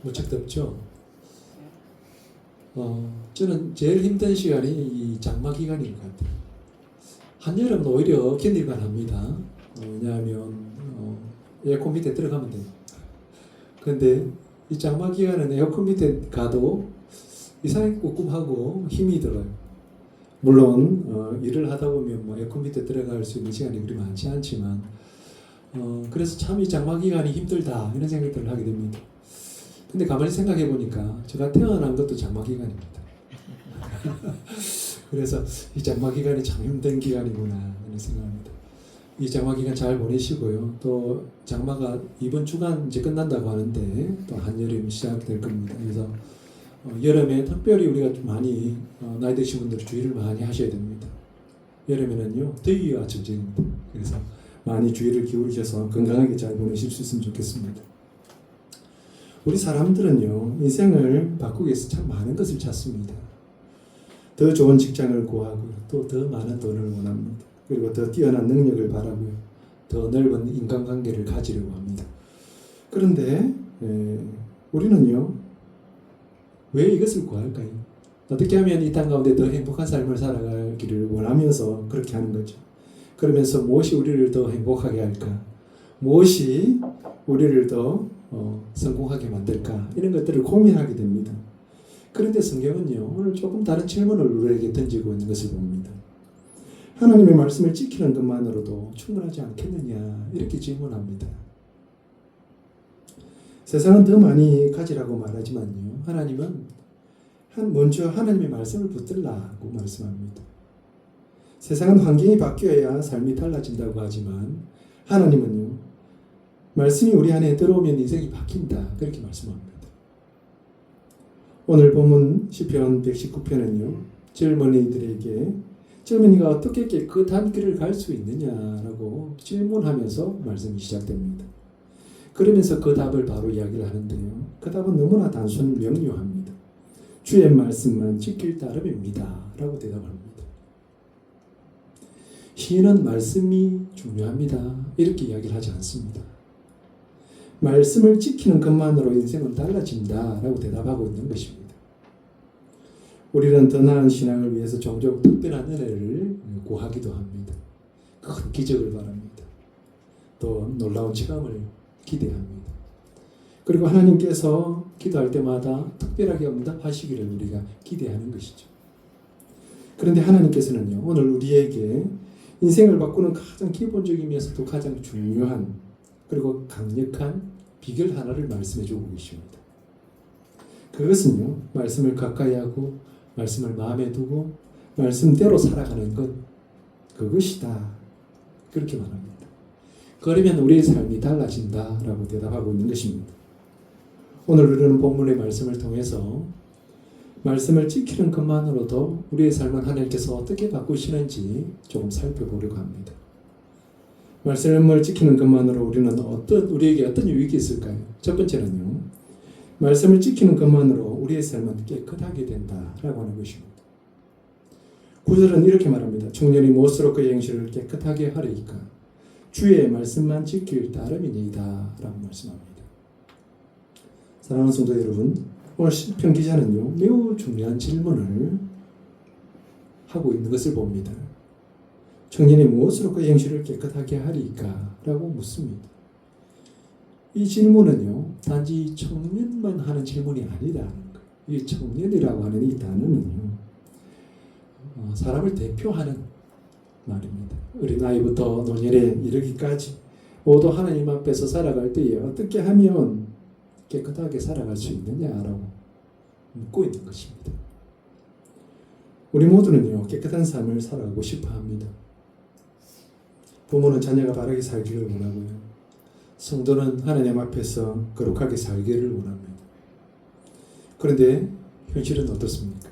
무척 덥죠. 저는 제일 힘든 시간이 이 장마 기간인 것 같아요. 한여름은 오히려 견딜만 합니다. 왜냐하면 에어컨 밑에 들어가면 돼요. 근데 이 장마 기간은 에어컨 밑에 가도 이상하게 꿉꿉하고 힘이 들어요. 물론 일을 하다 보면 뭐 에어컨 밑에 들어갈 수 있는 시간이 그리 많지 않지만 그래서 참 이 장마 기간이 힘들다 이런 생각들을 하게 됩니다. 근데 가만히 생각해 보니까 제가 태어난 것도 장마 기간입니다. 그래서 이 장마 기간이 참 힘든 기간이구나 이런 생각합니다. 이 장마 기간 잘 보내시고요. 또 장마가 이번 주간 이제 끝난다고 하는데 또 한여름이 시작될 겁니다. 그래서 여름에 특별히 우리가 좀 많이 나이 드신 분들은 주의를 많이 하셔야 됩니다. 여름에는요 더위가 전쟁입니다. 그래서 많이 주의를 기울이셔서 건강하게 잘 보내실 수 있으면 좋겠습니다. 우리 사람들은요 인생을 바꾸기 위해서 참 많은 것을 찾습니다. 더 좋은 직장을 구하고요, 또 더 많은 돈을 원합니다. 그리고 더 뛰어난 능력을 바라고요, 더 넓은 인간관계를 가지려고 합니다. 그런데 우리는요 왜 이것을 구할까요? 어떻게 하면 이 땅 가운데 더 행복한 삶을 살아가기를 원하면서 그렇게 하는 거죠. 그러면서 무엇이 우리를 더 행복하게 할까? 무엇이 우리를 더 성공하게 만들까? 이런 것들을 고민하게 됩니다. 그런데 성경은요 오늘 조금 다른 질문을 우리에게 던지고 있는 것을 봅니다. 하나님의 말씀을 지키는 것만으로도 충분하지 않겠느냐 이렇게 질문합니다. 세상은 더 많이 가지라고 말하지만요 하나님은 먼저 하나님의 말씀을 붙들라고 말씀합니다. 세상은 환경이 바뀌어야 삶이 달라진다고 하지만 하나님은요 말씀이 우리 안에 들어오면 인생이 바뀐다 그렇게 말씀합니다. 오늘 본문 시편 119편은요 젊은이가 어떻게 깨끗한 길을 갈 수 있느냐라고 질문하면서 말씀이 시작됩니다. 그러면서 그 답을 바로 이야기를 하는데요 그 답은 너무나 단순 명료합니다. 주의 말씀만 지킬 따름입니다 라고 대답합니다. 시인은 말씀이 중요합니다 이렇게 이야기를 하지 않습니다. 말씀을 지키는 것만으로 인생은 달라진다 라고 대답하고 있는 것입니다. 우리는 더 나은 신앙을 위해서 종종 특별한 은혜를 구하기도 합니다. 큰 기적을 바랍니다. 또 놀라운 체험을 기대합니다. 그리고 하나님께서 기도할 때마다 특별하게 응답하시기를 우리가 기대하는 것이죠. 그런데 하나님께서는요 오늘 우리에게 인생을 바꾸는 가장 기본적이면서도 가장 중요한 그리고 강력한 비결 하나를 말씀해 주고 계십니다. 그것은요 말씀을 가까이 하고 말씀을 마음에 두고 말씀대로 살아가는 것, 그것이다 그렇게 말합니다. 그러면 우리의 삶이 달라진다라고 대답하고 있는 것입니다. 오늘 우리는 본문의 말씀을 통해서 말씀을 지키는 것만으로도 우리의 삶을 하나님께서 어떻게 바꾸시는지 조금 살펴보려고 합니다. 말씀을 지키는 것만으로 우리에게 어떤 유익이 있을까요? 첫 번째는요 말씀을 지키는 것만으로 우리의 삶은 깨끗하게 된다라고 하는 것입니다. 9절은 이렇게 말합니다. 청년이 무엇으로 그의 행실을 깨끗하게 하리이까? 주의 말씀만 지킬 따름이니이다 라고 말씀합니다. 사랑하는 성도 여러분, 오늘 시편 기자는요 매우 중요한 질문을 하고 있는 것을 봅니다. 청년이 무엇으로 그의 행실을 깨끗하게 하리이까? 라고 묻습니다. 이 질문은요 단지 청년만 하는 질문이 아니라는 거예요. 이 청년이라고 하는 이 단어는요 사람을 대표하는 말입니다. 어린 나이부터 노년에 이르기까지 모두 하나님 앞에서 살아갈 때에 어떻게 하면 깨끗하게 살아갈 수 있느냐라고 묻고 있는 것입니다. 우리 모두는요 깨끗한 삶을 살아가고 싶어 합니다. 부모는 자녀가 바르게 살기를 원하고요, 성도는 하나님 앞에서 거룩하게 살기를 원합니다. 그런데 현실은 어떻습니까?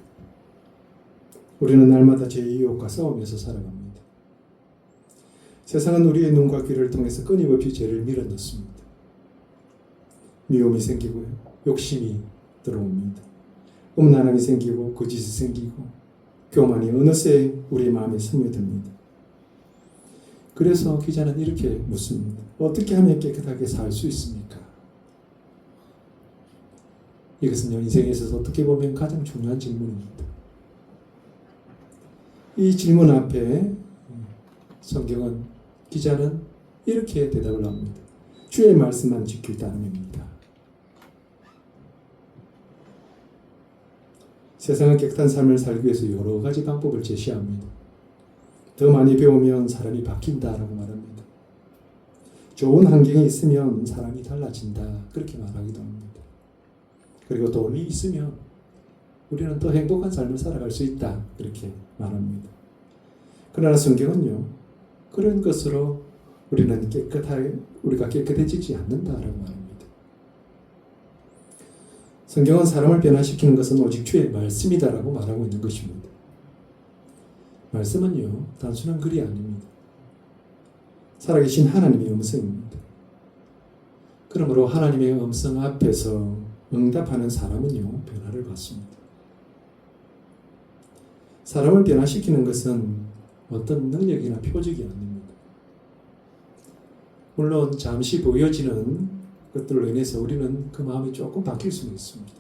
우리는 날마다 죄의 유혹과 싸우면서 살아갑니다. 세상은 우리의 눈과 귀를 통해서 끊임없이 죄를 밀어넣습니다. 미움이 생기고요, 욕심이 들어옵니다. 음란함이 생기고 거짓이 생기고 교만이 어느새 우리 마음에 스며듭니다. 그래서 기자는 이렇게 묻습니다. 어떻게 하면 깨끗하게 살 수 있습니까? 이것은요, 인생에 있어서 어떻게 보면 가장 중요한 질문입니다. 이 질문 앞에 성경은, 기자는 이렇게 대답을 합니다. 주의 말씀만 지킬 따름입니다. 세상은 깨끗한 삶을 살기 위해서 여러 가지 방법을 제시합니다. 더 많이 배우면 사람이 바뀐다라고 말합니다. 좋은 환경이 있으면 사람이 달라진다, 그렇게 말하기도 합니다. 그리고 돈이 있으면 우리는 더 행복한 삶을 살아갈 수 있다, 그렇게 말합니다. 그러나 성경은요, 그런 것으로 우리가 깨끗해지지 않는다라고 말합니다. 성경은 사람을 변화시키는 것은 오직 주의 말씀이다라고 말하고 있는 것입니다. 말씀은요, 단순한 글이 아닙니다. 살아계신 하나님의 음성입니다. 그러므로 하나님의 음성 앞에서 응답하는 사람은요, 변화를 받습니다. 사람을 변화시키는 것은 어떤 능력이나 표적이 아닙니다. 물론 잠시 보여지는 것들로 인해서 우리는 그 마음이 조금 바뀔 수는 있습니다.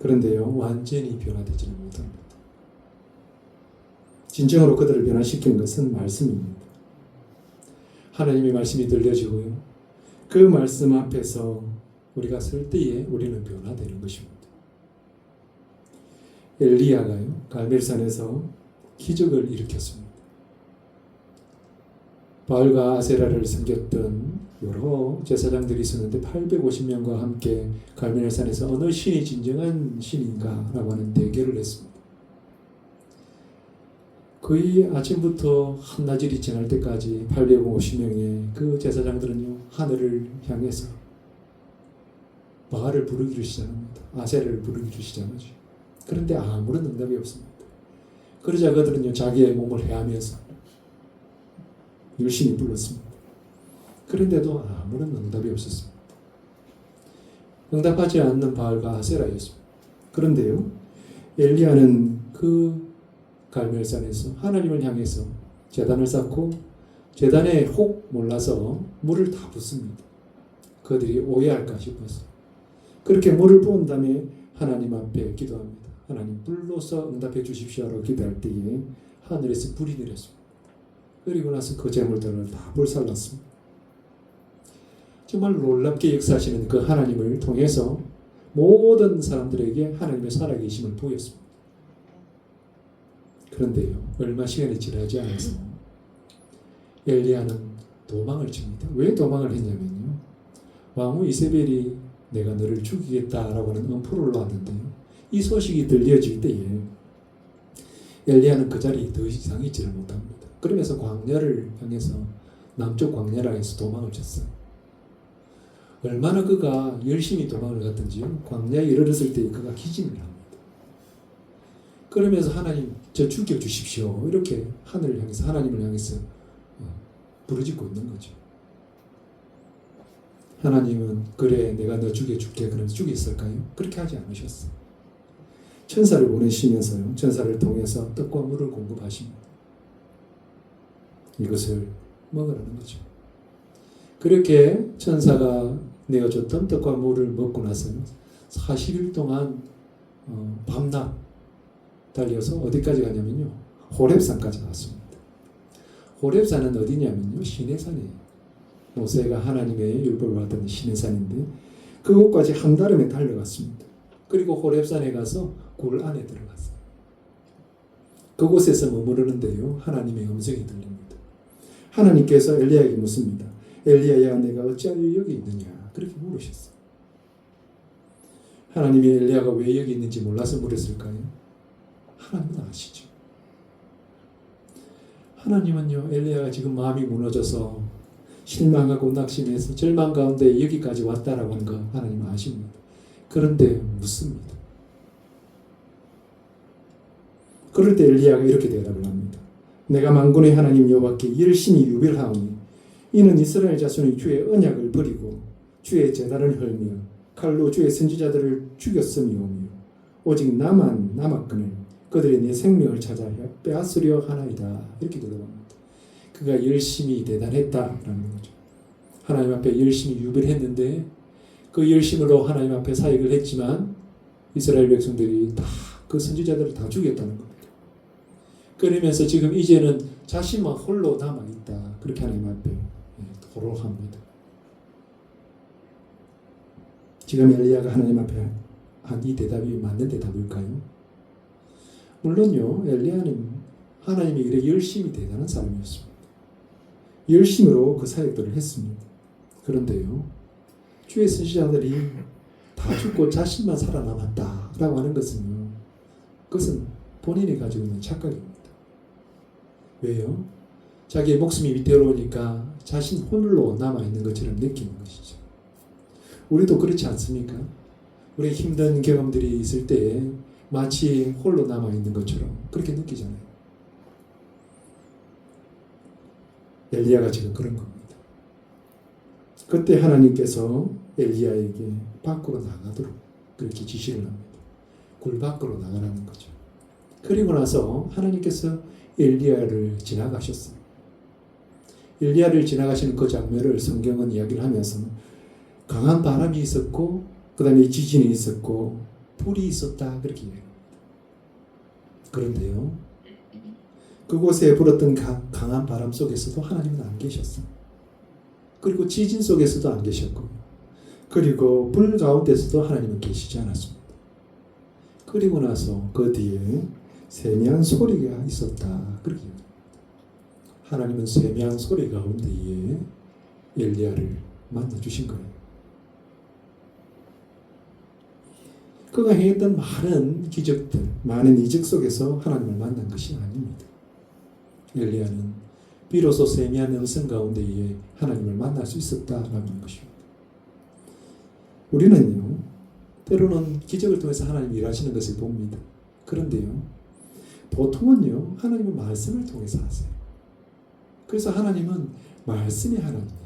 그런데요, 완전히 변화되지는 못합니다. 진정으로 그들을 변화시키는 것은 말씀입니다. 하나님의 말씀이 들려지고요, 그 말씀 앞에서 우리가 설 때에 우리는 변화되는 것입니다. 엘리야가요, 갈멜산에서 기적을 일으켰습니다. 바알과 아세라를 섬겼던 여러 제사장들이 있었는데 850명과 함께 갈멜산에서 어느 신이 진정한 신인가 라고 하는 대결을 했습니다. 거의 아침부터 한낮이 지날 때까지 850명의 그 제사장들은요, 하늘을 향해서 바알을 부르기를 시작합니다. 아세라를 부르기를 시작하죠. 그런데 아무런 응답이 없습니다. 그러자 그들은요, 자기의 몸을 헤아면서 열심히 불렀습니다. 그런데도 아무런 응답이 없었습니다. 응답하지 않는 바알과 아세라였습니다. 그런데요, 엘리야는 그 갈멜산에서 하나님을 향해서 제단을 쌓고 제단에 혹 몰라서 물을 다 붓습니다. 그들이 오해할까 싶어서. 그렇게 물을 부은 다음에 하나님 앞에 기도합니다. 하나님, 불로서 응답해 주십시오라고 기도할 때에 하늘에서 불이 내렸습니다. 그리고 나서 그 재물들을 다 불살랐습니다. 정말 놀랍게 역사하시는 그 하나님을 통해서 모든 사람들에게 하나님의 살아계심을 보였습니다. 그런데요, 얼마 시간이 지나지 않아서 엘리야는 도망을 칩니다. 왜 도망을 했냐면요, 왕후 이세벨이 내가 너를 죽이겠다라고 하는 엄포를 놓았는데요, 이 소식이 들려질 때에 엘리야는 그 자리에 더 이상 있지를 못합니다. 그러면서 광야를 향해서, 남쪽 광야를 향해서 도망을 쳤어요. 얼마나 그가 열심히 도망을 갔던지요, 광야에 이르렀을 때 그가 기진을 합니다. 그러면서 하나님, 저 죽여주십시오, 이렇게 하늘을 향해서, 하나님을 향해서 부르짖고 있는 거죠. 하나님은 그래 내가 너 죽여줄게, 그러면서 죽였을까요? 그렇게 하지 않으셨어요. 천사를 보내시면서요, 천사를 통해서 떡과 물을 공급하십니다. 이것을 먹으라는 거죠. 그렇게 천사가 내어줬던 떡과 물을 먹고 나서는 40일 동안 밤낮 달려서 어디까지 가냐면요, 호렙산까지 갔습니다. 호렙산은 어디냐면요, 시내산이에요. 모세가 하나님의 율법을 받던 시내산인데 그곳까지 한달음에 달려갔습니다. 그리고 호렙산에 가서 굴 안에 들어갔어요. 그곳에서 머무르는데요, 하나님의 음성이 들립니다. 하나님께서 엘리야에게 묻습니다. 엘리야야, 내가 어찌하여 여기 있느냐, 그렇게 물으셨어요. 하나님이 엘리야가 왜 여기 있는지 몰라서 물었을까요? 하나님은 아시죠. 하나님은요, 엘리야가 지금 마음이 무너져서 실망하고 낙심해서 절망 가운데 여기까지 왔다라고 하는 거 하나님은 아십니다. 그런데 묻습니다. 그럴 때 엘리야가 이렇게 대답을 합니다. 내가 만군의 하나님 여호와께 열심히 유별하오니 이는 이스라엘 자손이 주의 언약을 버리고 주의 제단을 헐며 칼로 주의 선지자들을 죽였음이오며 오직 나만 남았거늘 그들이 내 생명을 찾아 빼앗으려 하나이다. 이렇게 대답합니다. 그가 열심히 대단했다라는 거죠. 하나님 앞에 열심히 유별했는데 그 열심으로 하나님 앞에 사역을 했지만 이스라엘 백성들이 다 그 선지자들을 다 죽였다는 겁니다. 그러면서 지금 이제는 자신만 홀로 남아있다. 그렇게 하나님 앞에 도로합니다. 지금 엘리야가 하나님 앞에 한 이 대답이 맞는 대답일까요? 물론요. 엘리야는 하나님의 일에 열심히 대단한 사람이었습니다. 열심으로 그 사역들을 했습니다. 그런데요. 주의 선지자들이 다 죽고 자신만 살아남았다라고 하는 것은요. 그것은 본인이 가지고 있는 착각입니다. 왜요? 자기의 목숨이 위태로우니까 자신 홀로 남아있는 것처럼 느끼는 것이죠. 우리도 그렇지 않습니까? 우리 힘든 경험들이 있을 때 마치 홀로 남아있는 것처럼 그렇게 느끼잖아요. 엘리야가 지금 그런 겁니다. 그때 하나님께서 엘리야에게 밖으로 나가도록 그렇게 지시를 합니다. 굴 밖으로 나가라는 거죠. 그리고 나서 하나님께서 엘리야를 지나가셨어요. 엘리야를 지나가시는 그 장면을 성경은 이야기를 하면서 강한 바람이 있었고 그 다음에 지진이 있었고 불이 있었다 그렇게 이야기합니다. 그런데요. 그곳에 불었던 강한 바람 속에서도 하나님은 안 계셨어요. 그리고 지진 속에서도 안 계셨고 그리고 불 가운데서도 하나님은 계시지 않았습니다. 그리고 나서 그 뒤에 세미한 소리가 있었다. 그렇게 하나님은 세미한 소리 가운데에 엘리야를 만나주신 거예요. 그가 행했던 많은 기적들, 많은 이적 속에서 하나님을 만난 것이 아닙니다. 엘리야는 비로소 세미한 음성 가운데에 하나님을 만날 수 있었다라는 것입니다. 우리는요, 때로는 기적을 통해서 하나님이 일하시는 것을 봅니다. 그런데요, 보통은요, 하나님은 말씀을 통해서 하세요. 그래서 하나님은 말씀의 하나님이에요.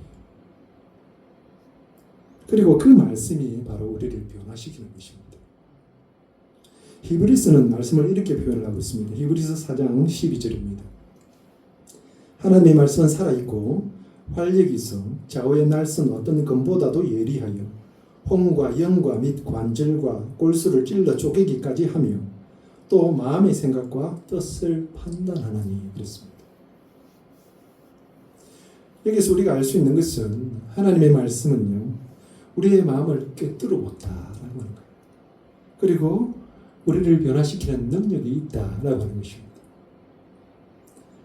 그리고 그 말씀이 바로 우리를 변화시키는 것입니다. 히브리서는 말씀을 이렇게 표현을 하고 있습니다. 히브리서 4장 12절입니다. 하나님의 말씀은 살아있고 활력이 있어 좌우의 날선 어떤 검보다도 예리하여 홍과 영과 및 관절과 골수를 찔러 쪼개기까지 하며 또 마음의 생각과 뜻을 판단하나니 그랬습니다. 여기서 우리가 알 수 있는 것은 하나님의 말씀은요. 우리의 마음을 꿰뚫어 본다라고 하는 거예요. 그리고 우리를 변화시키는 능력이 있다라고 하는 것입니다.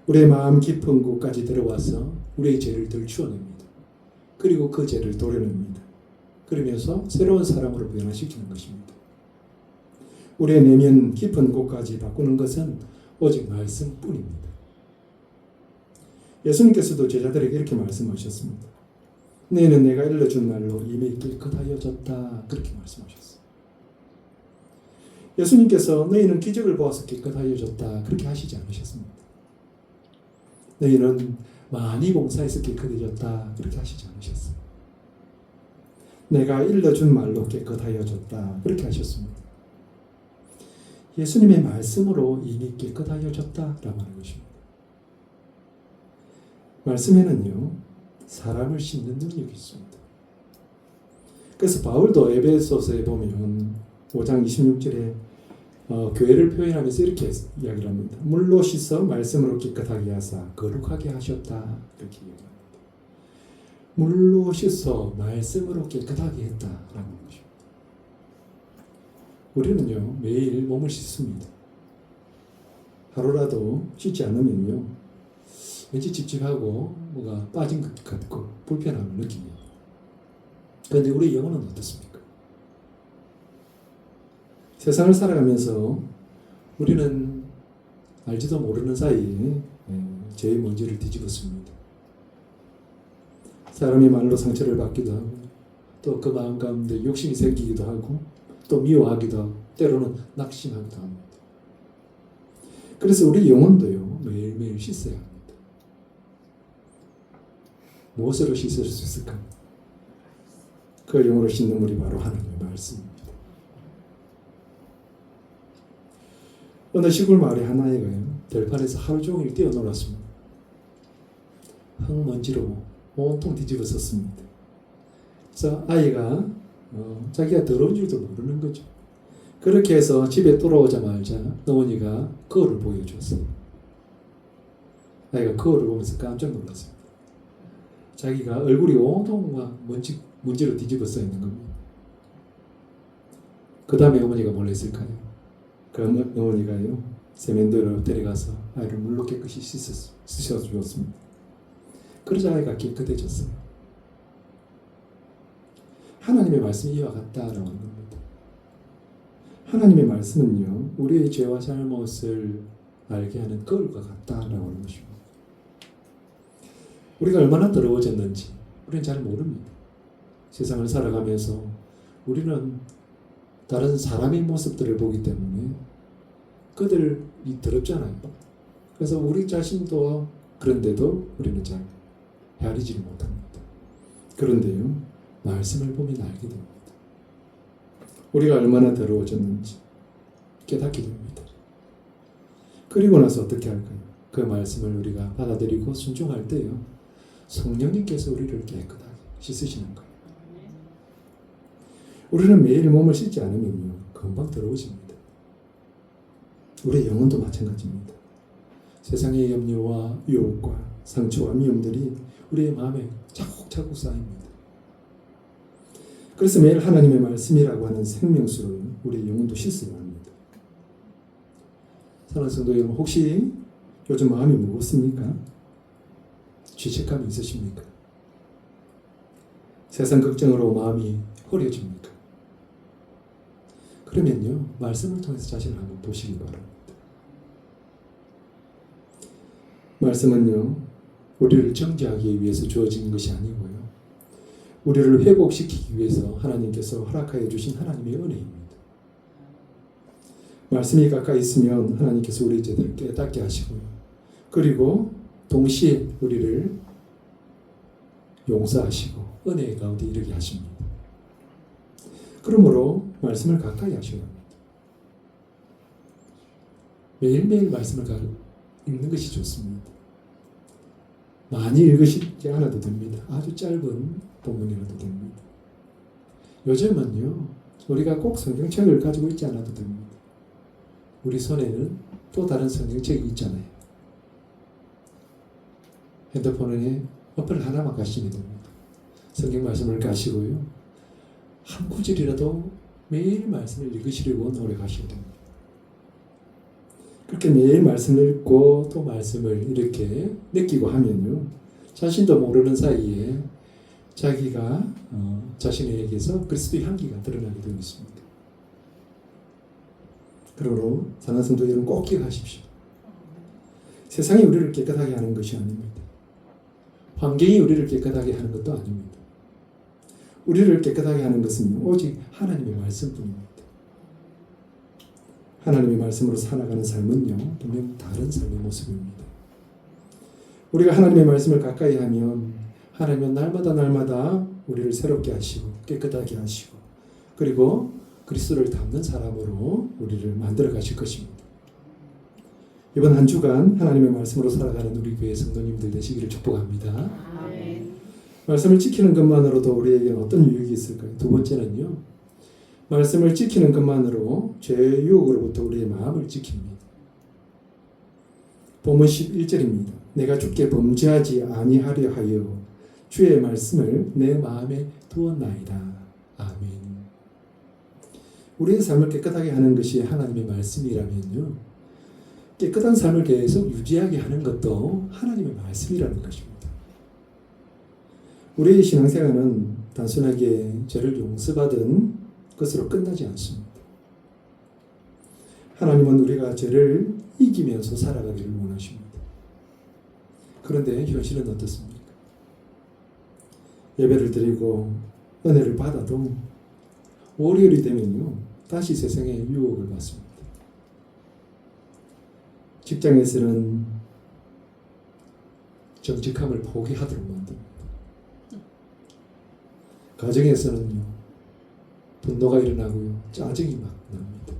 우리의 마음 깊은 곳까지 들어와서 우리의 죄를 들추어냅니다. 그리고 그 죄를 도려냅니다. 그러면서 새로운 사람으로 변화시키는 것입니다. 우리의 내면 깊은 곳까지 바꾸는 것은 오직 말씀뿐입니다. 예수님께서도 제자들에게 이렇게 말씀하셨습니다. 너희는 내가 일러준 말로 이미 깨끗하여졌다. 그렇게 말씀하셨어요. 예수님께서 너희는 기적을 보아서 깨끗하여졌다. 그렇게 하시지 않으셨습니다. 너희는 많이 봉사해서 깨끗해졌다. 그렇게 하시지 않으셨어요. 내가 일러준 말로 깨끗하여졌다. 그렇게 하셨습니다. 예수님의 말씀으로 이미 깨끗하여졌다라고 하는 것입니다. 말씀에는요, 사람을 씻는 능력이 있습니다. 그래서 바울도 에베소서에 보면 5장 26절에 교회를 표현하면서 이렇게 이야기를 합니다. 물로 씻어 말씀으로 깨끗하게 하사 거룩하게 하셨다. 이렇게 이야기합니다. 물로 씻어 말씀으로 깨끗하게 했다라는 것입니다. 우리는요, 매일 몸을 씻습니다. 하루라도 씻지 않으면요, 왠지 찝찝하고 뭐가 빠진 것 같고 불편함을 느낍니다. 그런데 우리 영혼은 어떻습니까? 세상을 살아가면서 우리는 알지도 모르는 사이에 죄의 먼지를 뒤집었습니다. 사람의 말로 상처를 받기도 하고 또 그 마음 가운데 욕심이 생기기도 하고 또 미워하기도 하고 때로는 낙심하기도 합니다. 그래서 우리 영혼도요, 매일매일 씻어야 합니다. 무엇으로 씻을 수 있을까? 그 영으로 씻는 물이 바로 하나님의 말씀입니다. 어느 시골 마을에 한 아이가요, 들판에서 하루 종일 뛰어놀았습니다. 흙먼지로 온통 뒤집어졌습니다. 그래서 아이가 자기가 더러운 줄도 모르는 거죠. 그렇게 해서 집에 돌아오자마자 어머니가 거울을 보여줬어요. 자기가 거울을 보면서 깜짝 놀랐어요. 자기가 얼굴이 온통 막 먼지로 뒤집어져 있는 겁니다. 그 다음에 어머니가 뭘 했을까요? 그 어머니가요, 세면대로 데려가서 아이를 물로 깨끗이 씻어주었습니다. 그러자 아이가 깨끗해졌어요. 하나님의 말씀이 이와 같다라고 하는 겁니다. 하나님의 말씀은요, 우리의 죄와 잘못을 알게 하는 거울과 같다라고 하는 것입니다. 우리가 얼마나 더러워졌는지 우리는 잘 모릅니다. 세상을 살아가면서 우리는 다른 사람의 모습들을 보기 때문에 그들이 더럽잖아요. 그래서 우리 자신도 그런데도 우리는 잘 헤아리지를 못합니다. 그런데요, 말씀을 보면 알게 됩니다. 우리가 얼마나 더러워졌는지 깨닫게 됩니다. 그리고 나서 어떻게 할까요? 그 말씀을 우리가 받아들이고 순종할 때요, 성령님께서 우리를 깨끗하게 씻으시는 거예요. 우리는 매일 몸을 씻지 않으면요, 금방 더러워집니다. 우리의 영혼도 마찬가지입니다. 세상의 염려와 유혹과 상처와 미움들이 우리의 마음에 차곡차곡 쌓입니다. 그래서 매일 하나님의 말씀이라고 하는 생명수로 우리의 영혼도 씻어야 합니다. 사랑하는 성도 여러분, 혹시 요즘 마음이 무겁습니까? 죄책감이 있으십니까? 세상 걱정으로 마음이 허려집니까? 그러면요, 말씀을 통해서 자신을 한번 보시기 바랍니다. 말씀은요, 우리를 정죄하기 위해서 주어진 것이 아니고요, 우리를 회복시키기 위해서 하나님께서 허락하여 주신 하나님의 은혜입니다. 말씀이 가까이 있으면 하나님께서 우리 죄들을 깨닫게 하시고요, 그리고 동시에 우리를 용서하시고 은혜의 가운데 이르게 하십니다. 그러므로 말씀을 가까이 하셔야 합니다. 매일매일 말씀을 읽는 것이 좋습니다. 많이 읽으시지 않아도 됩니다. 아주 짧은 본문이라도 됩니다. 요즘은요, 우리가 꼭 성경책을 가지고 있지 않아도 됩니다. 우리 손에는 또 다른 성경책이 있잖아요. 핸드폰에 어플 하나만 가시면 됩니다. 성경 말씀을 가시고요, 한 구절이라도 매일 말씀을 읽으시려고 노력하셔야 됩니다. 그렇게 매일 말씀을 읽고 또 말씀을 이렇게 느끼고 하면요, 자신도 모르는 사이에 자기가 자신에게서 그리스도의 향기가 드러나게 되어 있습니다. 그러므로 사랑하는 성도 여러분, 꼭 기억하십시오. 세상이 우리를 깨끗하게 하는 것이 아닙니다. 환경이 우리를 깨끗하게 하는 것도 아닙니다. 우리를 깨끗하게 하는 것은 오직 하나님의 말씀뿐입니다. 하나님의 말씀으로 살아가는 삶은요, 분명 다른 삶의 모습입니다. 우리가 하나님의 말씀을 가까이 하면 하나님은 날마다 우리를 새롭게 하시고 깨끗하게 하시고, 그리고 그리스도를 닮는 사람으로 우리를 만들어 가실 것입니다. 이번 한 주간 하나님의 말씀으로 살아가는 우리 교회 성도님들 되시기를 축복합니다. 아멘. 말씀을 지키는 것만으로도 우리에게는 어떤 유익이 있을까요? 두 번째는요, 말씀을 지키는 것만으로 죄의 유혹으로부터 우리의 마음을 지킵니다. 본문 11절입니다. 내가 주께 범죄하지 아니하려 하여 주의 말씀을 내 마음에 두었나이다. 아멘. 우리의 삶을 깨끗하게 하는 것이 하나님의 말씀이라면요, 깨끗한 삶을 계속 유지하게 하는 것도 하나님의 말씀이라는 것입니다. 우리의 신앙생활은 단순하게 죄를 용서받은 것으로 끝나지 않습니다. 하나님은 우리가 죄를 이기면서 살아가기를 원하십니다. 그런데 현실은 어떻습니까? 예배를 드리고 은혜를 받아도 월요일이 되면요, 다시 세상의 유혹을 받습니다. 직장에서는 정직함을 포기하도록 만듭니다. 가정에서는요, 분노가 일어나고요, 짜증이 막 납니다.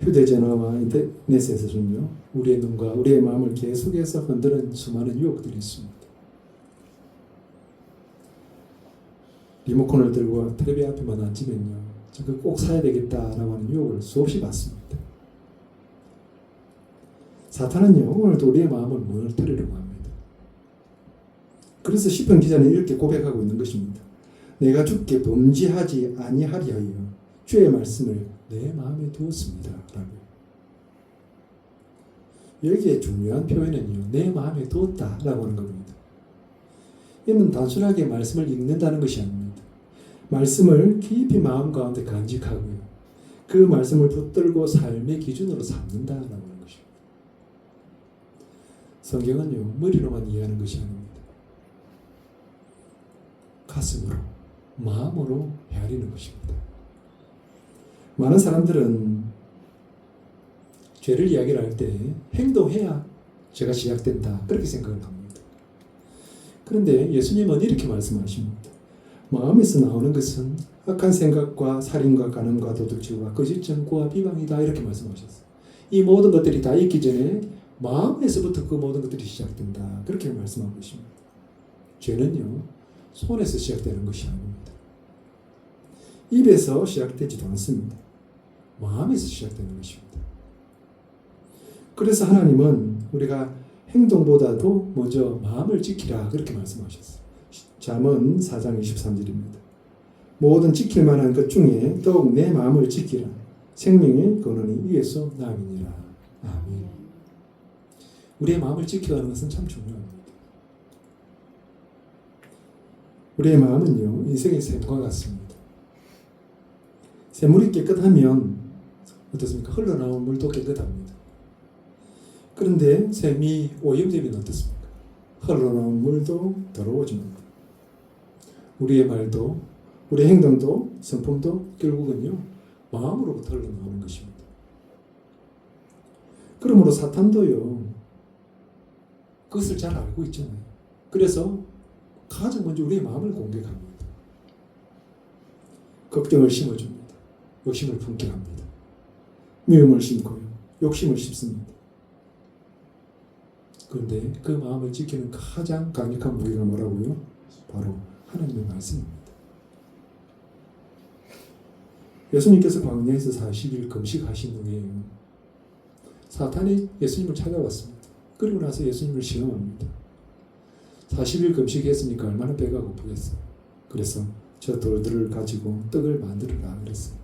휴대전화와 인터넷에서는요, 우리의 눈과 우리의 마음을 계속해서 흔드는 수많은 유혹들이 있습니다. 리모컨을 들고 텔레비 앞에만 앉으면요, 저거 꼭 사야 되겠다라고 하는 유혹을 수없이 받습니다. 사탄은요, 오늘도 우리의 마음을 무너뜨리려고 합니다. 그래서 시편 기자는 이렇게 고백하고 있는 것입니다. 내가 주께 범죄하지 아니하리하여 주의 말씀을 내 마음에 두었습니다. 라고요. 여기에 중요한 표현은요, 내 마음에 두었다라고 하는 겁니다. 이는 단순하게 말씀을 읽는다는 것이 아닙니다. 말씀을 깊이 마음 가운데 간직하고요, 그 말씀을 붙들고 삶의 기준으로 삼는다라고 하는 것입니다. 성경은요, 머리로만 이해하는 것이 아닙니다. 가슴으로, 마음으로 헤아리는 것입니다. 많은 사람들은 죄를 이야기를 할 때 행동해야 죄가 시작된다, 그렇게 생각을 합니다. 그런데 예수님은 이렇게 말씀하십니다. 마음에서 나오는 것은 악한 생각과 살인과 간음과 도둑질과 거짓 증거와 비방이다, 이렇게 말씀하셨어요. 이 모든 것들이 다 있기 전에 마음에서부터 그 모든 것들이 시작된다, 그렇게 말씀하고 계십니다. 죄는요, 손에서 시작되는 것이 아닙니다. 입에서 시작되지도 않습니다. 마음에서 시작되는 것입니다. 그래서 하나님은 우리가 행동보다도 먼저 마음을 지키라, 그렇게 말씀하셨어요. 잠언 4장 23절입니다. 모든 지킬 만한 것 중에 더욱 내 마음을 지키라. 생명의 근원이 위에서 나음이니라. 아멘. 우리의 마음을 지켜가는 것은 참 중요합니다. 우리의 마음은요, 인생의 샘과 같습니다. 샘물이 깨끗하면 어떻습니까? 흘러나온 물도 깨끗합니다. 그런데 샘이 오염되면 어떻습니까? 흘러나온 물도 더러워집니다. 우리의 말도, 우리의 행동도, 성품도 결국은요, 마음으로부터 흘러나오는 것입니다. 그러므로 사탄도요, 그것을 잘 알고 있잖아요. 그래서 가장 먼저 우리의 마음을 공격합니다. 걱정을 심어줍니다. 욕심을 품게 합니다. 미움을 심고요, 욕심을 심습니다. 그런데 그 마음을 지키는 가장 강력한 무기가 뭐라고요? 바로 하나님의 말씀입니다. 예수님께서 광야에서 40일 금식하신 후에 사탄이 예수님을 찾아왔습니다. 그리고 나서 예수님을 시험합니다. 40일 금식했으니까 얼마나 배가 고프겠어요. 그래서 저 돌들을 가지고 떡을 만들어라 그랬어요.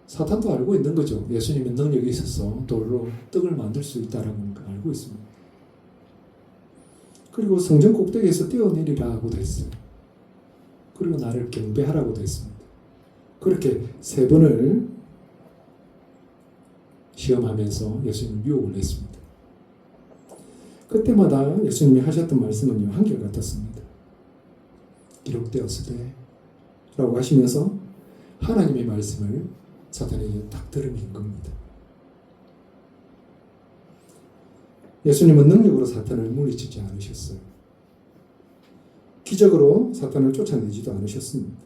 사탄도 알고 있는 거죠. 예수님의 능력이 있어서 돌로 떡을 만들 수 있다는 걸 알고 있습니다. 그리고 성전 꼭대기에서 뛰어내리라고도 했어요. 그리고 나를 경배하라고도 했습니다. 그렇게 3번을 시험하면서 예수님을 유혹을 했습니다. 그때마다 예수님이 하셨던 말씀은요, 한결같았습니다. 기록되었으되 라고 하시면서 하나님의 말씀을 사탄에게 딱 들어민 겁니다. 예수님은 능력으로 사탄을 물리치지 않으셨어요. 기적으로 사탄을 쫓아내지도 않으셨습니다.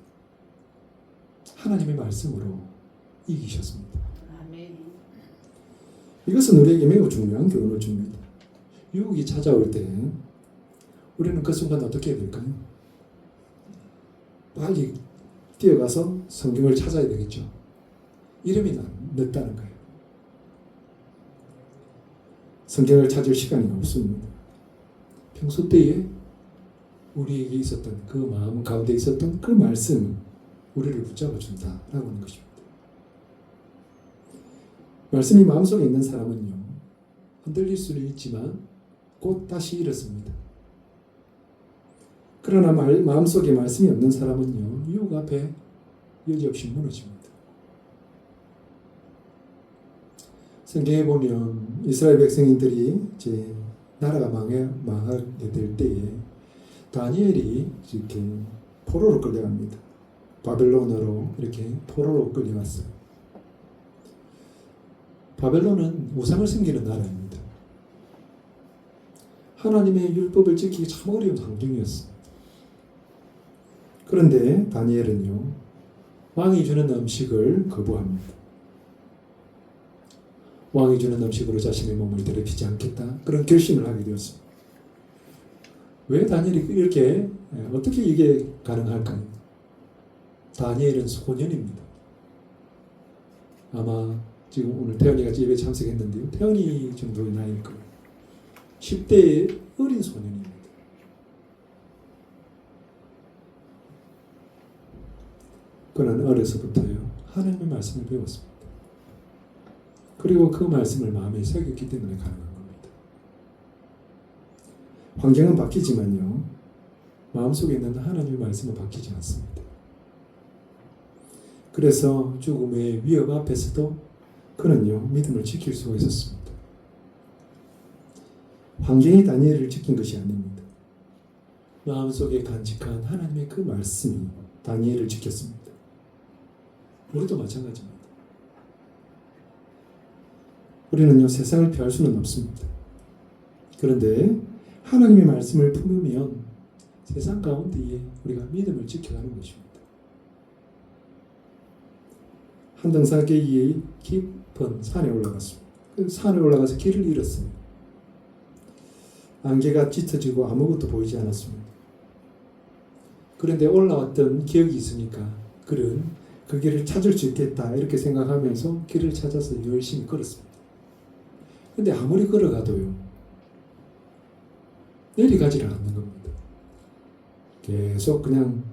하나님의 말씀으로 이기셨습니다. 아멘. 이것은 우리에게 매우 중요한 교훈을 줍니다. 유혹이 찾아올 때 우리는 그 순간 어떻게 해야 될까요? 빨리 뛰어가서 성경을 찾아야 되겠죠. 이름이 늦다는 거예요. 성경을 찾을 시간이 없습니다. 평소 때에 우리에게 있었던 그 마음 가운데 있었던 그 말씀, 우리를 붙잡아 준다라고 하는 것입니다. 말씀이 마음속에 있는 사람은요, 흔들릴 수는 있지만 곧 다시 일어섭니다. 그러나 마음속에 말씀이 없는 사람은요, 유혹 앞에 여지없이 무너집니다. 성경에 보면 이스라엘 백성들이 이제 나라가 망하게 될 때에 다니엘이 이렇게 포로로 끌려갑니다. 바벨론으로 이렇게 포로로 끌려갔어요. 바벨론은 우상을 섬기는 나라입니다. 하나님의 율법을 지키기 참 어려운 환경이었습니다. 그런데 다니엘은요, 왕이 주는 음식을 거부합니다. 왕이 주는 음식으로 자신의 몸을 더럽히지 않겠다, 그런 결심을 하게 되었습니다. 왜 다니엘이 이렇게 어떻게 이게 가능할까요? 다니엘은 소년입니다. 아마 지금 오늘 태연이가 예배 참석했는데요. 태연이 정도의 나이일 거예요. 10대의 어린 소년입니다. 그는 어려서부터요. 하나님의 말씀을 배웠습니다. 그리고 그 말씀을 마음에 새겼기 때문에 가능한 겁니다. 환경은 바뀌지만요. 마음속에 있는 하나님의 말씀은 바뀌지 않습니다. 그래서 죽음의 위협 앞에서도 그는요. 믿음을 지킬 수가 있었습니다. 환경이 다니엘을 지킨 것이 아닙니다. 마음속에 간직한 하나님의 그 말씀이 다니엘을 지켰습니다. 우리도 마찬가지입니다. 우리는요, 세상을 피할 수는 없습니다. 그런데 하나님의 말씀을 품으면 세상 가운데에 우리가 믿음을 지켜가는 것입니다. 한등사계의 깊은 산에 올라갔습니다. 그 산에 올라가서 길을 잃었어요. 안개가 짙어지고 아무것도 보이지 않았습니다. 그런데 올라왔던 기억이 있으니까 그는 그 길을 찾을 수 있겠다 이렇게 생각하면서 길을 찾아서 열심히 걸었습니다. 근데 아무리 걸어가도요. 내려가지를 않는 겁니다. 계속 그냥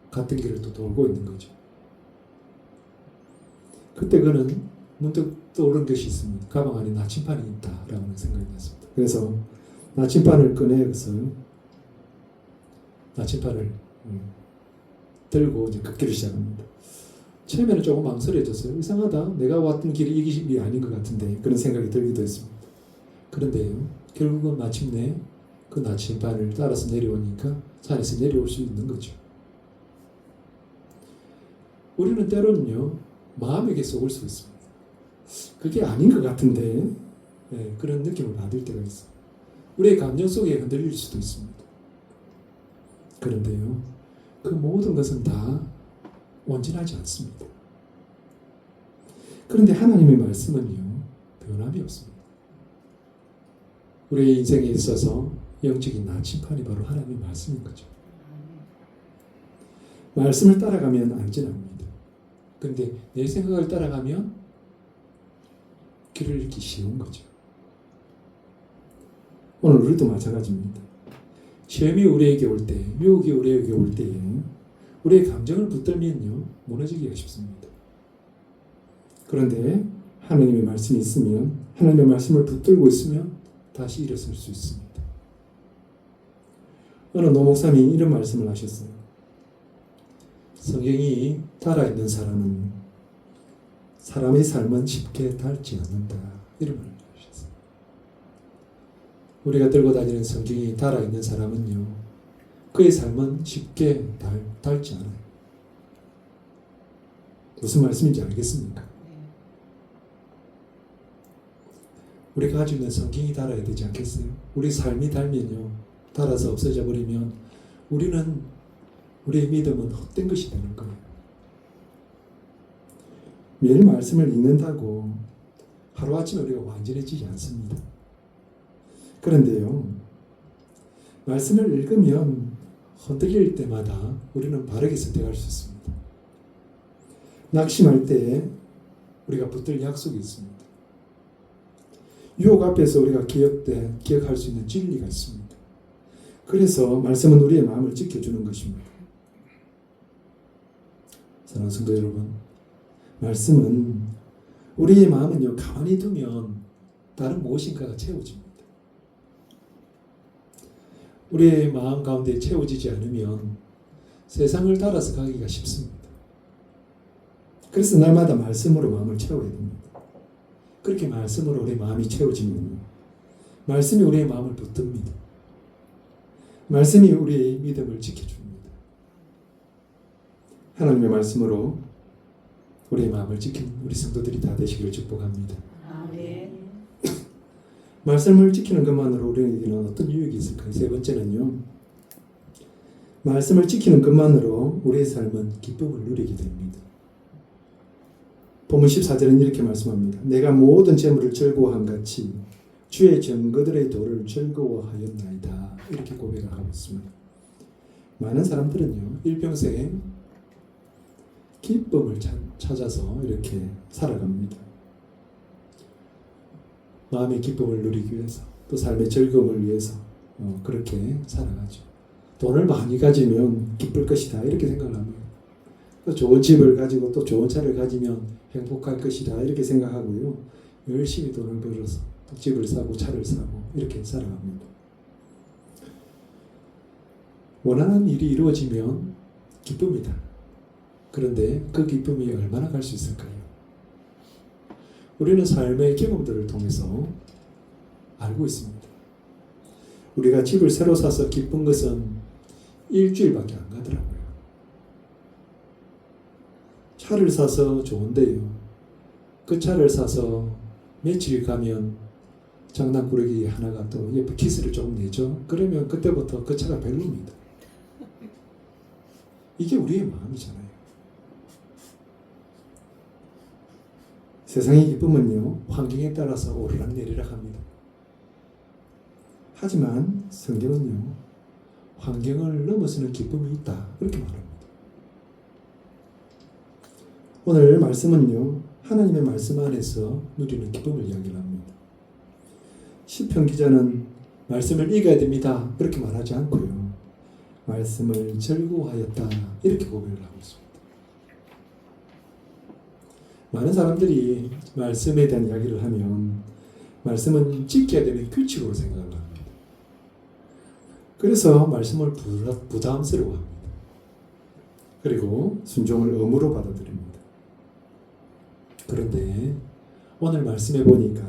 같은 길을 또 돌고 있는 거죠. 그때 그는 문득 떠오른 것이 있습니다. 가방 안에 나침반이 있다라는 생각이 났습니다. 그래서 나침반을 꺼내서 나침반을 들고 이제 걷기를 시작합니다. 처음에는 조금 망설여졌어요. 이상하다. 내가 왔던 길이 이 길이 아닌 것 같은데 그런 생각이 들기도 했습니다. 그런데요. 결국은 마침내 그 나침반을 따라서 내려오니까 산에서 내려올 수 있는 거죠. 우리는 때로는요. 마음에게 속을 수 있습니다. 그게 아닌 것 같은데 그런 느낌을 받을 때가 있어요. 우리의 감정 속에 흔들릴 수도 있습니다. 그런데요. 그 모든 것은 다 온전하지 않습니다. 그런데 하나님의 말씀은요. 변함이 없습니다. 우리의 인생에 있어서 영적인 나침판이 바로 하나님의 말씀인 거죠. 말씀을 따라가면 안전합니다. 그런데 내 생각을 따라가면 길을 잃기 쉬운 거죠. 오늘 우리도 마찬가지입니다. 시험이 우리에게 올 때, 유혹이 우리에게 올 때에 우리의 감정을 붙들면요 무너지기가 쉽습니다. 그런데 하나님의 말씀이 있으면 하나님의 말씀을 붙들고 있으면 다시 일어설 수 있습니다. 어느 노목사님이 이런 말씀을 하셨어요. 성경이 달아있는 사람은 사람의 삶은 쉽게 닳지 않는다. 이런 말을 하셨어요. 우리가 들고 다니는 성경이 달아있는 사람은요. 그의 삶은 쉽게 닳지 않아요. 무슨 말씀인지 알겠습니까? 우리가 가지고 있는 성경이 달아야 되지 않겠어요? 우리 삶이 닳면요. 달아서 없어져 버리면 우리의 믿음은 헛된 것이 되는 거예요. 매일 말씀을 읽는다고 하루아침에 우리가 완전해지지 않습니다. 그런데요. 말씀을 읽으면 흔들릴 때마다 우리는 바르게 선택할 수 있습니다. 낙심할 때 우리가 붙들 약속이 있습니다. 유혹 앞에서 우리가 기억할 수 있는 진리가 있습니다. 그래서 말씀은 우리의 마음을 지켜주는 것입니다. 사랑하는 성도 여러분, 말씀은 우리의 마음은요 가만히 두면 다른 무엇인가가 채워집니다. 우리의 마음 가운데 채워지지 않으면 세상을 따라서 가기가 쉽습니다. 그래서 날마다 말씀으로 마음을 채워야 됩니다. 그렇게 말씀으로 우리의 마음이 채워지면 말씀이 우리의 마음을 붙듭니다. 말씀이 우리의 믿음을 지켜줍니다. 하나님의 말씀으로 우리의 마음을 지킨 우리 성도들이 다 되시기를 축복합니다. 아멘. 말씀을 지키는 것만으로 우리에게는 어떤 유익이 있을까요? 세 번째는요. 말씀을 지키는 것만으로 우리의 삶은 기쁨을 누리게 됩니다. 본문 14절은 이렇게 말씀합니다. 내가 모든 재물을 즐거워한 같이 주의 증거들의 도를 즐거워하였나이다. 이렇게 고백을 하고 있습니다. 많은 사람들은요, 일평생 기쁨을 찾아서 이렇게 살아갑니다. 마음의 기쁨을 누리기 위해서, 또 삶의 즐거움을 위해서 그렇게 살아가죠. 돈을 많이 가지면 기쁠 것이다 이렇게 생각을 합니다. 또 좋은 집을 가지고 또 좋은 차를 가지면 행복할 것이다 이렇게 생각하고요. 열심히 돈을 벌어서 또 집을 사고 차를 사고 이렇게 살아갑니다. 원하는 일이 이루어지면 기쁩니다. 그런데 그 기쁨이 얼마나 갈 수 있을까요? 우리는 삶의 경험들을 통해서 알고 있습니다. 우리가 집을 새로 사서 기쁜 것은 일주일밖에 안 가더라고요. 차를 사서 좋은데요. 그 차를 사서 며칠 가면 장난꾸러기 하나가 또 옆에 키스를 조금 내죠. 그러면 그때부터 그 차가 별로입니다. 이게 우리의 마음이잖아요. 세상의 기쁨은요, 환경에 따라서 오르락내리락 합니다. 하지만 성경은요, 환경을 넘어서는 기쁨이 있다 그렇게 말합니다. 오늘 말씀은요, 하나님의 말씀 안에서 누리는 기쁨을 이야기합니다. 시편 기자는 말씀을 읽어야 됩니다 그렇게 말하지 않고요, 말씀을 즐거워하였다 이렇게 고백을 하고 있습니다. 많은 사람들이 말씀에 대한 이야기를 하면 말씀은 지켜야 되는 규칙으로 생각을 합니다. 그래서 말씀을 부담스러워합니다. 그리고 순종을 의무로 받아들입니다. 그런데 오늘 말씀해 보니까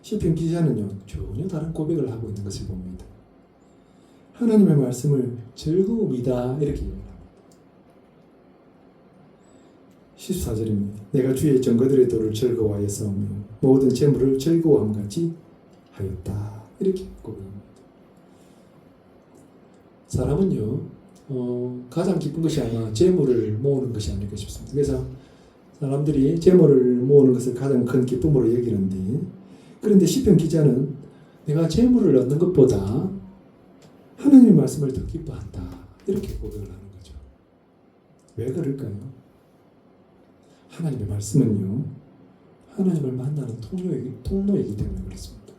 시편 기자는요, 전혀 다른 고백을 하고 있는 것을 봅니다. 하나님의 말씀을 즐거움이다 이렇게 얘기합니다. 14절입니다. 내가 주의 증거들의 도를 즐거워하여 싸우며 모든 재물을 즐거워함같이 하였다 이렇게 고백합니다. 사람은요, 가장 기쁜 것이 아마 재물을 모으는 것이 아닐까 싶습니다. 그래서 사람들이 재물을 모으는 것을 가장 큰 기쁨으로 여기는데, 그런데 시편 기자는 내가 재물을 얻는 것보다 하나님의 말씀을 더 기뻐한다 이렇게 고백을 하는 거죠. 왜 그럴까요? 하나님의 말씀은요, 하나님을 만나는 통로이기 때문에 그렇습니다.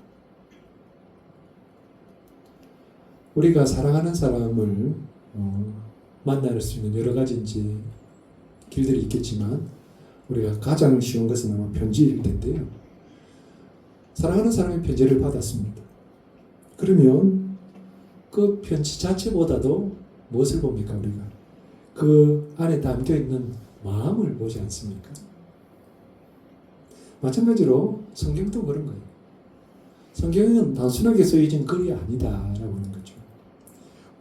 우리가 사랑하는 사람을 만날 수 있는 여러 가지 이제 길들이 있겠지만, 우리가 가장 쉬운 것은 아마 편지일 텐데요. 사랑하는 사람의 편지를 받았습니다. 그러면 그 편지 자체보다도 무엇을 봅니까? 우리가 그 안에 담겨있는 마음을 보지 않습니까? 마찬가지로 성경도 그런 거예요. 성경은 단순하게 쓰여진 글이 아니다라고 하는 거죠.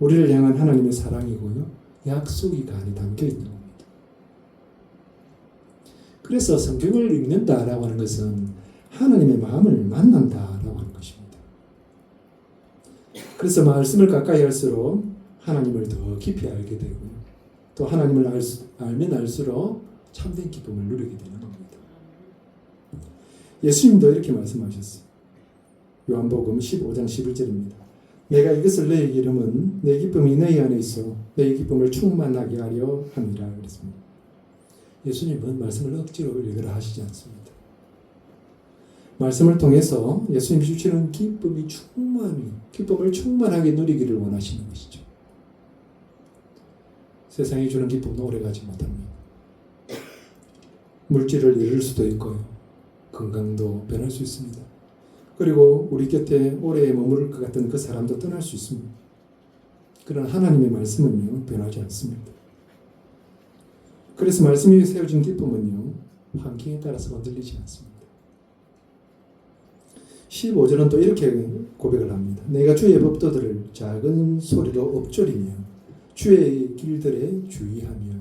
우리를 향한 하나님의 사랑이고요, 약속이 그 안에 담겨있는 겁니다. 그래서 성경을 읽는다라고 하는 것은 하나님의 마음을 만난다라고 하는 것입니다. 그래서 말씀을 가까이 할수록 하나님을 더 깊이 알게 되고요, 또 하나님을 알면 알수록 참된 기쁨을 누리게 되는 겁니다. 예수님도 이렇게 말씀하셨어요. 요한복음 15장 11절입니다. 내가 이것을 너희에게 이름은 내 기쁨이 너희 안에 있어 너희 기쁨을 충만하게 하려 함이라 그랬습니다. 예수님은 말씀을 억지로 읽으라 하시지 않습니다. 말씀을 통해서 예수님이 주시는 기쁨을 충만하게 누리기를 원하시는 것이죠. 세상이 주는 기쁨은 오래가지 못합니다. 물질을 잃을 수도 있고요, 건강도 변할 수 있습니다. 그리고 우리 곁에 오래 머무를 것 같은 그 사람도 떠날 수 있습니다. 그러나 하나님의 말씀은요, 변하지 않습니다. 그래서 말씀 위에 세워진 기쁨은요, 환경에 따라서 흔들리지 않습니다. 15절은 또 이렇게 고백을 합니다. 내가 주의 법도들을 작은 소리로 읊조리며 주의 길들에 주의하며.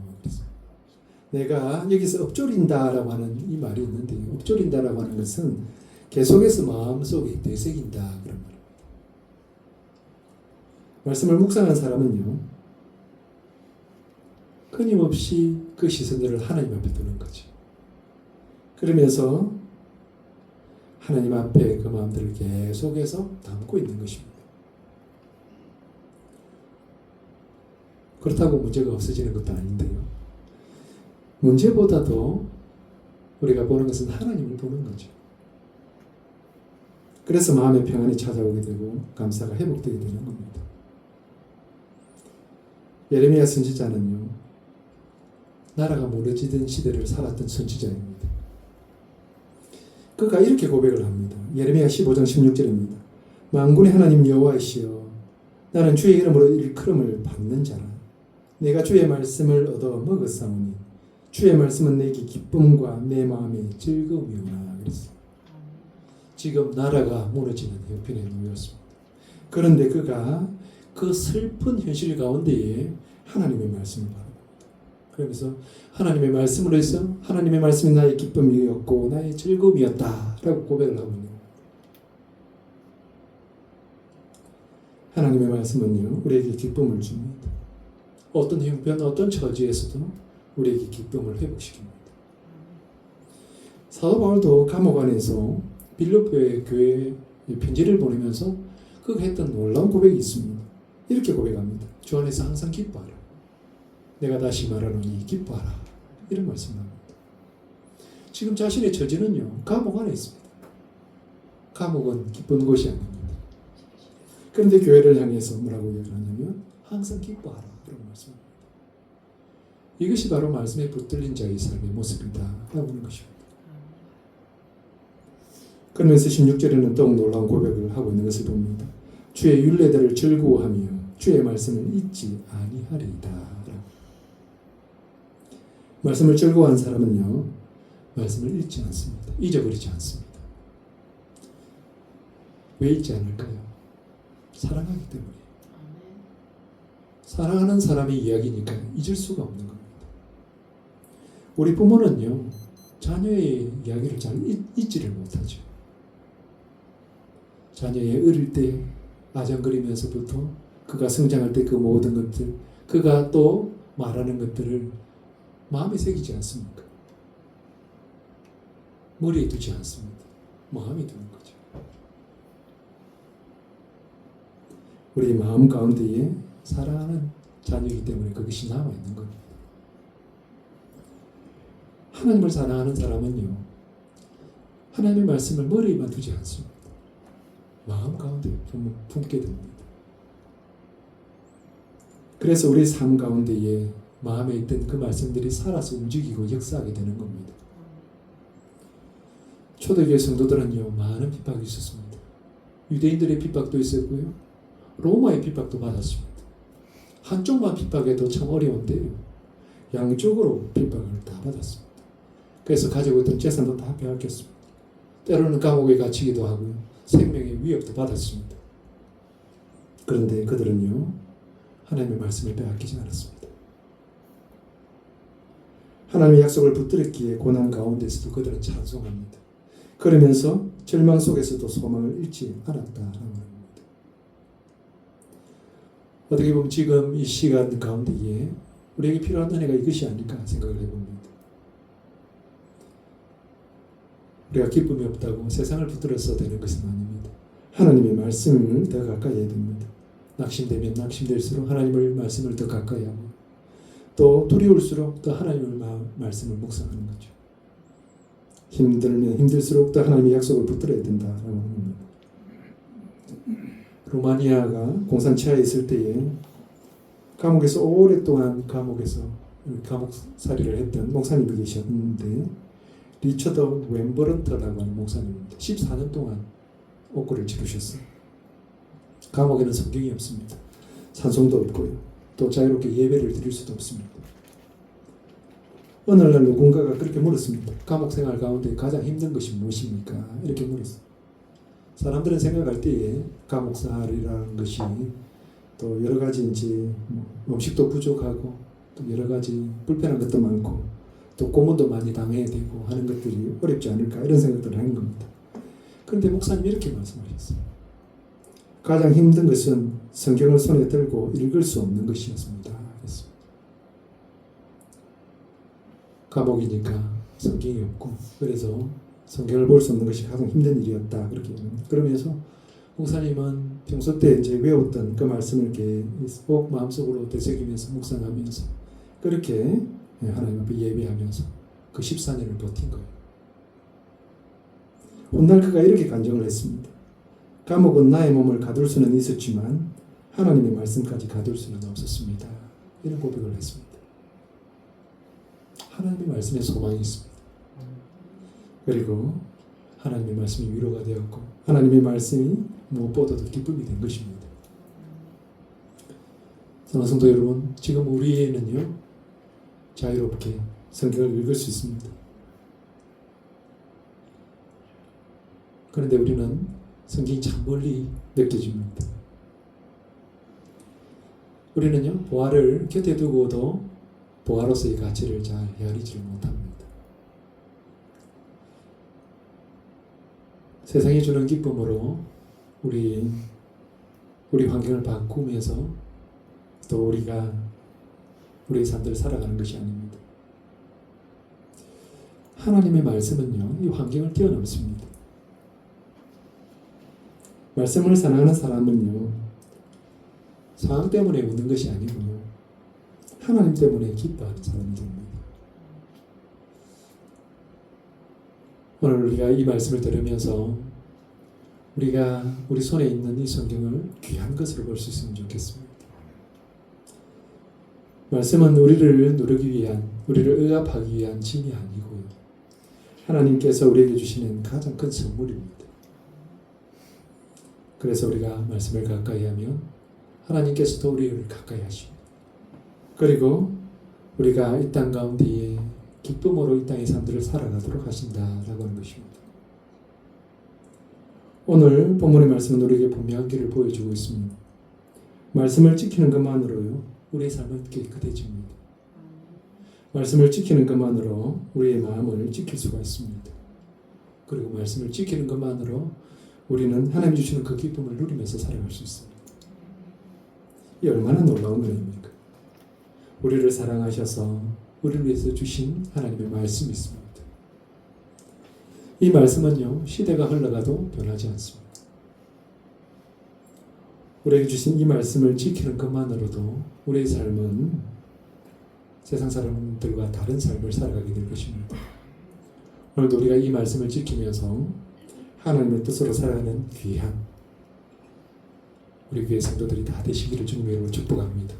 내가 여기서 읊조린다라고 하는 이 말이 있는데, 읊조린다라고 하는 것은 계속해서 마음속에 되새긴다 그런 말입니다. 말씀을 묵상한 사람은요, 끊임없이 그 시선들을 하나님 앞에 두는 거죠. 그러면서 하나님 앞에 그 마음들을 계속해서 담고 있는 것입니다. 그렇다고 문제가 없어지는 것도 아닌데요. 문제보다도 우리가 보는 것은 하나님을 보는 거죠. 그래서 마음의 평안이 찾아오게 되고 감사가 회복되게 되는 겁니다. 예레미야 선지자는요, 나라가 무너지던 시대를 살았던 선지자입니다. 그가 이렇게 고백을 합니다. 예레미야 15장 16절입니다. 만군의 하나님 여호와이시여, 나는 주의 이름으로 일컬음을 받는 자라. 내가 주의 말씀을 얻어 먹었사오니 주의 말씀은 내게 기쁨과 내 마음의 즐거움이오나. 그랬어요. 지금 나라가 무너지는 형편에 놓였습니다. 그런데 그가 그 슬픈 현실 가운데에 하나님의 말씀을 바랍니다. 그러면서 하나님의 말씀으로 해서 하나님의 말씀이 나의 기쁨이었고 나의 즐거움이었다 라고 고백을 하고 있는 거예요. 하나님의 말씀은요, 우리에게 기쁨을 줍니다. 어떤 형편, 어떤 처지에서도 우리에게 기쁨을 회복시킵니다. 사도 바울도 감옥 안에서 빌립보의 교회에 편지를 보내면서 그가 했던 놀라운 고백이 있습니다. 이렇게 고백합니다. 주 안에서 항상 기뻐하라. 내가 다시 말하노니 기뻐하라. 이런 말씀을 합니다. 지금 자신의 처지는요, 감옥 안에 있습니다. 감옥은 기쁜 곳이 아닙니다. 그런데 교회를 향해서 뭐라고 얘기하냐면 항상 기뻐하라. 그런 말씀입니다. 이것이 바로 말씀에 붙들린 자의 삶의 모습이다 라고 하는 것입니다. 그러면서 16절에는 더욱 놀라운 고백을 하고 있는 것을 봅니다. 주의 율례들을 즐거워하며 주의 말씀을 잊지 아니하리이다. 말씀을 즐거워한 사람은요, 말씀을 잊지 않습니다. 잊어버리지 않습니다. 왜 잊지 않을까요? 사랑하기 때문에. 사랑하는 사람의 이야기니까 잊을 수가 없는 겁니다. 우리 부모는요, 자녀의 이야기를 잘 잊지를 못하죠. 자녀의 어릴 때 아장거리면서부터 그가 성장할 때 그 모든 것들, 그가 또 말하는 것들을 마음에 새기지 않습니까? 머리에 두지 않습니다. 마음에 두는 거죠. 우리 마음 가운데에 사랑하는 자녀이기 때문에 그것이 남아있는 겁니다. 하나님을 사랑하는 사람은요, 하나님의 말씀을 머리에만 두지 않습니다. 마음 가운데 품게 됩니다. 그래서 우리 삶 가운데에 마음에 있던 그 말씀들이 살아서 움직이고 역사하게 되는 겁니다. 초대교회 성도들은요, 많은 핍박이 있었습니다. 유대인들의 핍박도 있었고요, 로마의 핍박도 받았습니다. 한쪽만 핍박해도 참 어려운데요, 양쪽으로 핍박을 다 받았습니다. 그래서 가지고 있던 재산도 다 빼앗겼습니다. 때로는 감옥에 갇히기도 하고요, 생명의 위협도 받았습니다. 그런데 그들은요, 하나님의 말씀을 빼앗기지 않았습니다. 하나님의 약속을 붙들었기에 고난 가운데서도 그들은 찬송합니다. 그러면서 절망 속에서도 소망을 잃지 않았다라는 겁니다. 어떻게 보면 지금 이 시간 가운데에 우리에게 필요한 은혜가 이것이 아닐까 생각을 해봅니다. 우리가 기쁨이 없다고 세상을 붙들어서 되는 것은 아닙니다. 하나님의 말씀을 더 가까이 해야 됩니다. 낙심되면 낙심될수록 하나님의 말씀을 더 가까이 하고, 또 두려울수록 더 하나님의 말씀을 묵상하는 거죠. 힘들면 힘들수록 더 하나님의 약속을 붙들어야 된다라고 하는 겁니다. 루마니아가 공산치하에 있을 때에 감옥에서 오랫동안 감옥살이를 했던 목사님이 계셨는데, 리처더 웸버런트라고 하는 목사님입니다. 14년 동안 옥고를 치르셨어요. 감옥에는 성경이 없습니다. 찬송도 없고요, 또 자유롭게 예배를 드릴 수도 없습니다. 어느 날 누군가가 그렇게 물었습니다. 감옥 생활 가운데 가장 힘든 것이 무엇입니까? 이렇게 물었어요. 사람들은 생각할 때에 감옥살이라는 것이 또 여러 가지 이제 음식도 부족하고 또 여러 가지 불편한 것도 많고 또 고문도 많이 당해야 되고 하는 것들이 어렵지 않을까, 이런 생각들을 하는 겁니다. 그런데 목사님이 이렇게 말씀하셨어요. 가장 힘든 것은 성경을 손에 들고 읽을 수 없는 것이었습니다. 그랬습니다. 감옥이니까 성경이 없고, 그래서 성경을 볼 수 없는 것이 가장 힘든 일이었다, 그렇게 얘기합니다. 그러면서 목사님은 평소 때 이제 외웠던 그 말씀을 이렇게 꼭 마음속으로 되새기면서 묵상하면서 그렇게 하나님 앞에 예배하면서 그 14년을 버틴 거예요. 훗날 그가 이렇게 간증을 했습니다. 감옥은 나의 몸을 가둘 수는 있었지만 하나님의 말씀까지 가둘 수는 없었습니다. 이런 고백을 했습니다. 하나님의 말씀에 소망이 있습니다. 그리고 하나님의 말씀이 위로가 되었고 하나님의 말씀이 무엇보다도 기쁨이 된 것입니다. 사랑하는 성도 여러분, 지금 우리에는요 자유롭게 성경을 읽을 수 있습니다. 그런데 우리는 성경이 참 멀리 느껴집니다. 우리는요 보화를 곁에 두고도 보화로서의 가치를 잘 헤아리지 못합니다. 세상이 주는 기쁨으로 우리 환경을 바꾸면서 또 우리의 삶들을 살아가는 것이 아닙니다. 하나님의 말씀은요 이 환경을 뛰어넘습니다. 말씀을 사랑하는 사람은요 상황 때문에 웃는 것이 아니고요 하나님 때문에 기뻐하는 사람이 됩니다. 오늘 우리가 이 말씀을 들으면서 우리가 우리 손에 있는 이 성경을 귀한 것으로 볼 수 있으면 좋겠습니다. 말씀은 우리를 누르기 위한, 우리를 억압하기 위한 짐이 아니고요. 하나님께서 우리에게 주시는 가장 큰 선물입니다. 그래서 우리가 말씀을 가까이 하면 하나님께서도 우리를 가까이 하십니다. 그리고 우리가 이 땅 가운데에 기쁨으로 이 땅의 삶들을 살아가도록 하신다라고 하는 것입니다. 오늘 본문의 말씀은 우리에게 분명한 길을 보여주고 있습니다. 말씀을 지키는 것만으로요 우리의 삶은 깨끗해집니다. 말씀을 지키는 것만으로 우리의 마음을 지킬 수가 있습니다. 그리고 말씀을 지키는 것만으로 우리는 하나님 주시는 그 기쁨을 누리면서 살아갈 수 있습니다. 이 얼마나 놀라운 은혜입니까? 우리를 사랑하셔서 우리를 위해서 주신 하나님의 말씀이 있습니다. 이 말씀은요 시대가 흘러가도 변하지 않습니다. 우리에게 주신 이 말씀을 지키는 것만으로도 우리의 삶은 세상 사람들과 다른 삶을 살아가게 될 것입니다. 오늘도 우리가 이 말씀을 지키면서 하나님의 뜻으로 살아가는 귀한 우리 교회 성도들이 다 되시기를 주님의 이름으로 축복합니다.